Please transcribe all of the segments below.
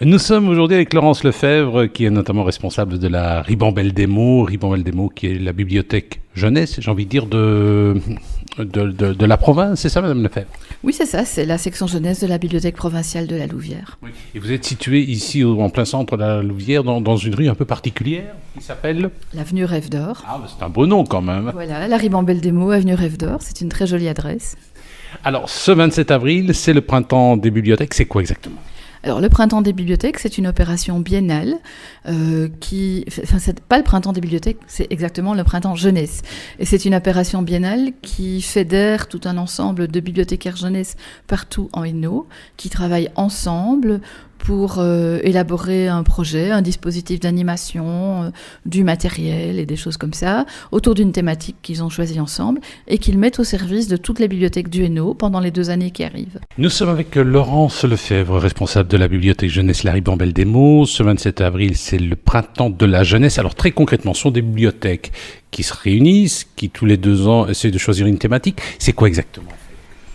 Nous sommes aujourd'hui avec Laurence Lefebvre, qui est notamment responsable de la Ribambelle des mots, qui est la bibliothèque jeunesse, j'ai envie de dire, de la province, c'est ça, Madame Lefebvre? Oui, c'est ça, c'est la section jeunesse de la bibliothèque provinciale de la Louvière. Oui. Et vous êtes situé ici, en plein centre de la Louvière, dans une rue un peu particulière, qui s'appelle L'avenue Rêve d'Or. Ah, c'est un beau nom quand même. Voilà, la Ribambelle des mots, avenue Rêve d'Or, c'est une très jolie adresse. Alors, ce 27 avril, c'est le printemps des bibliothèques, c'est quoi exactement? Alors, le printemps des bibliothèques, c'est une opération biennale c'est pas le printemps des bibliothèques, c'est exactement le printemps jeunesse. Et c'est une opération biennale qui fédère tout un ensemble de bibliothécaires jeunesse partout en Hainaut, qui travaillent ensemble pour élaborer un projet, un dispositif d'animation, du matériel et des choses comme ça, autour d'une thématique qu'ils ont choisie ensemble et qu'ils mettent au service de toutes les bibliothèques du Hainaut pendant les 2 années qui arrivent. Nous sommes avec Laurence Lefebvre, responsable de la bibliothèque jeunesse La Ribambelle des mots. Ce 27 avril, c'est le printemps de la jeunesse. Alors très concrètement, ce sont des bibliothèques qui se réunissent, qui tous les 2 ans essaient de choisir une thématique. C'est quoi exactement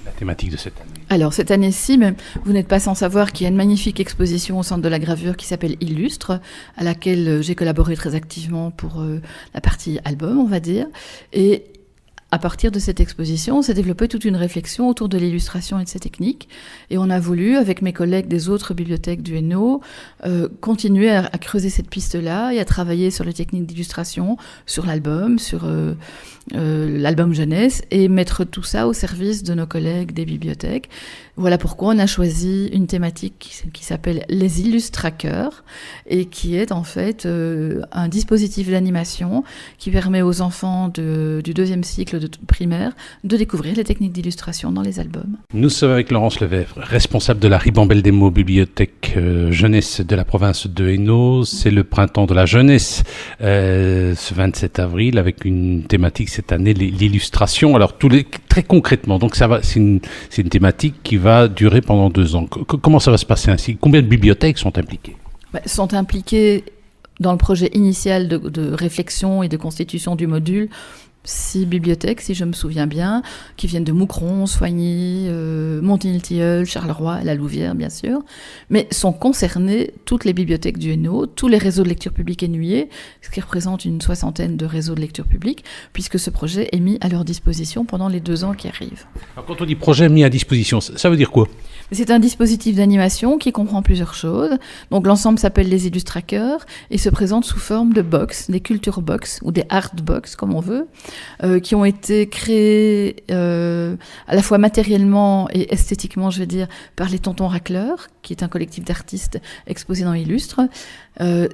la thématique de cette année? Alors, cette année-ci, même, vous n'êtes pas sans savoir qu'il y a une magnifique exposition au Centre de la Gravure qui s'appelle Illustre, à laquelle j'ai collaboré très activement pour la partie album, on va dire. Et à partir de cette exposition, s'est développée toute une réflexion autour de l'illustration et de ses techniques. Et on a voulu, avec mes collègues des autres bibliothèques du Hainaut, continuer à creuser cette piste-là et à travailler sur les techniques d'illustration, sur l'album, sur l'album jeunesse, et mettre tout ça au service de nos collègues des bibliothèques. Voilà pourquoi on a choisi une thématique qui s'appelle les illustrateurs et qui est en fait un dispositif d'animation qui permet aux enfants du 2e cycle de primaire de découvrir les techniques d'illustration dans les albums. Nous sommes avec Laurence Lefebvre, responsable de la Ribambelle des mots, bibliothèque jeunesse de la province de Hainaut. C'est le printemps de la jeunesse, ce 27 avril, avec une thématique cette année, l'illustration. Alors très concrètement, donc c'est une thématique qui va durer pendant 2 ans. Comment ça va se passer ainsi? Combien de bibliothèques sont impliquées? Sont impliquées dans le projet initial de réflexion et de constitution du module 6 bibliothèques, si je me souviens bien, qui viennent de Moucron, Soigny, Montigny-le-Tilleul, Charleroi, la Louvière, bien sûr, mais sont concernées toutes les bibliothèques du Hainaut, tous les réseaux de lecture publique hainouiers, ce qui représente une 60aine de réseaux de lecture publique, puisque ce projet est mis à leur disposition pendant les 2 ans qui arrivent. Alors, quand on dit projet mis à disposition, ça veut dire quoi? C'est un dispositif d'animation qui comprend plusieurs choses. Donc l'ensemble s'appelle les illustrateurs et se présente sous forme de box, des culture box ou des art box comme on veut, qui ont été créés à la fois matériellement et esthétiquement, je vais dire, par les Tontons Racleurs, qui est un collectif d'artistes exposés dans Illustre.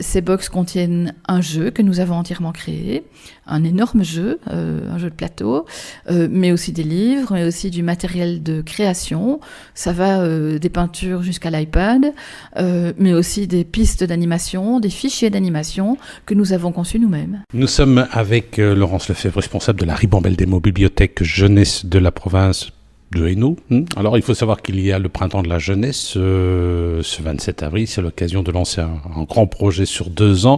Ces box contiennent un jeu que nous avons entièrement créé, un énorme jeu, un jeu de plateau, mais aussi des livres, mais aussi du matériel de création. Ça va des peintures jusqu'à l'iPad, mais aussi des pistes d'animation, des fichiers d'animation que nous avons conçus nous-mêmes. Nous sommes avec Laurence Lefebvre, responsable de la Ribambelle des mots, bibliothèque jeunesse de la province de Hainaut. Alors, il faut savoir qu'il y a le printemps de la jeunesse, ce 27 avril, c'est l'occasion de lancer un grand projet sur 2 ans,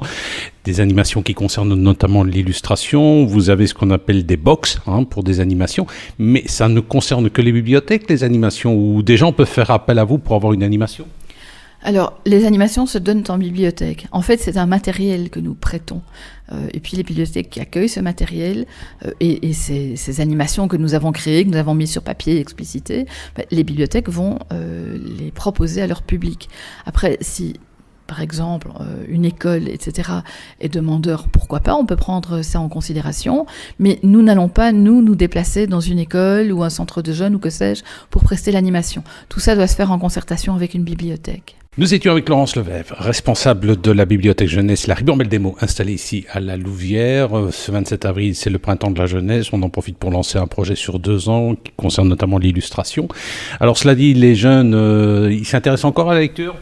des animations qui concernent notamment l'illustration. Vous avez ce qu'on appelle des box pour des animations, mais ça ne concerne que les bibliothèques, les animations, où des gens peuvent faire appel à vous pour avoir une animation? Alors, les animations se donnent en bibliothèque. En fait, c'est un matériel que nous prêtons. Et puis, les bibliothèques qui accueillent ce matériel et ces animations que nous avons créées, que nous avons mises sur papier et explicitées, les bibliothèques vont les proposer à leur public. Après, si par exemple, une école, etc., est demandeur, pourquoi pas, on peut prendre ça en considération, mais nous n'allons pas, nous déplacer dans une école ou un centre de jeunes ou que sais-je, pour prester l'animation. Tout ça doit se faire en concertation avec une bibliothèque. Nous étions avec Laurence Lefebvre, responsable de la bibliothèque jeunesse La Ribambelle des mots, installée ici à la Louvière. Ce 27 avril, c'est le printemps de la jeunesse. On en profite pour lancer un projet sur 2 ans qui concerne notamment l'illustration. Alors cela dit, les jeunes, ils s'intéressent encore à la lecture ?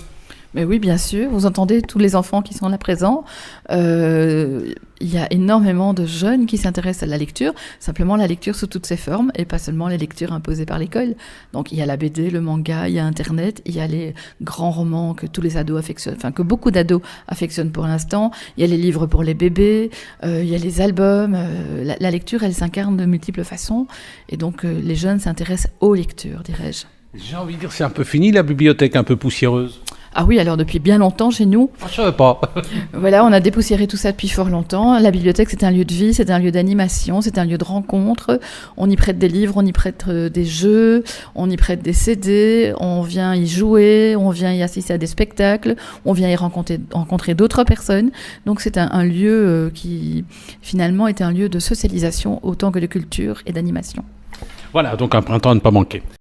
Mais oui, bien sûr. Vous entendez tous les enfants qui sont là présents. Il y a énormément de jeunes qui s'intéressent à la lecture, simplement la lecture sous toutes ses formes, et pas seulement les lectures imposées par l'école. Donc il y a la BD, le manga, il y a Internet, il y a les grands romans que tous les ados affectionnent, enfin que beaucoup d'ados affectionnent pour l'instant. Il y a les livres pour les bébés, il y a les albums. La lecture, elle s'incarne de multiples façons, et donc les jeunes s'intéressent aux lectures, dirais-je. J'ai envie de dire, c'est un peu fini la bibliothèque un peu poussiéreuse. Ah oui, alors depuis bien longtemps chez nous. Je ne savais pas. Voilà, on a dépoussiéré tout ça depuis fort longtemps. La bibliothèque, c'est un lieu de vie, c'est un lieu d'animation, c'est un lieu de rencontre. On y prête des livres, on y prête des jeux, on y prête des CD, on vient y jouer, on vient y assister à des spectacles, on vient y rencontrer d'autres personnes. Donc c'est un lieu qui finalement est un lieu de socialisation autant que de culture et d'animation. Voilà, donc un printemps à ne pas manquer.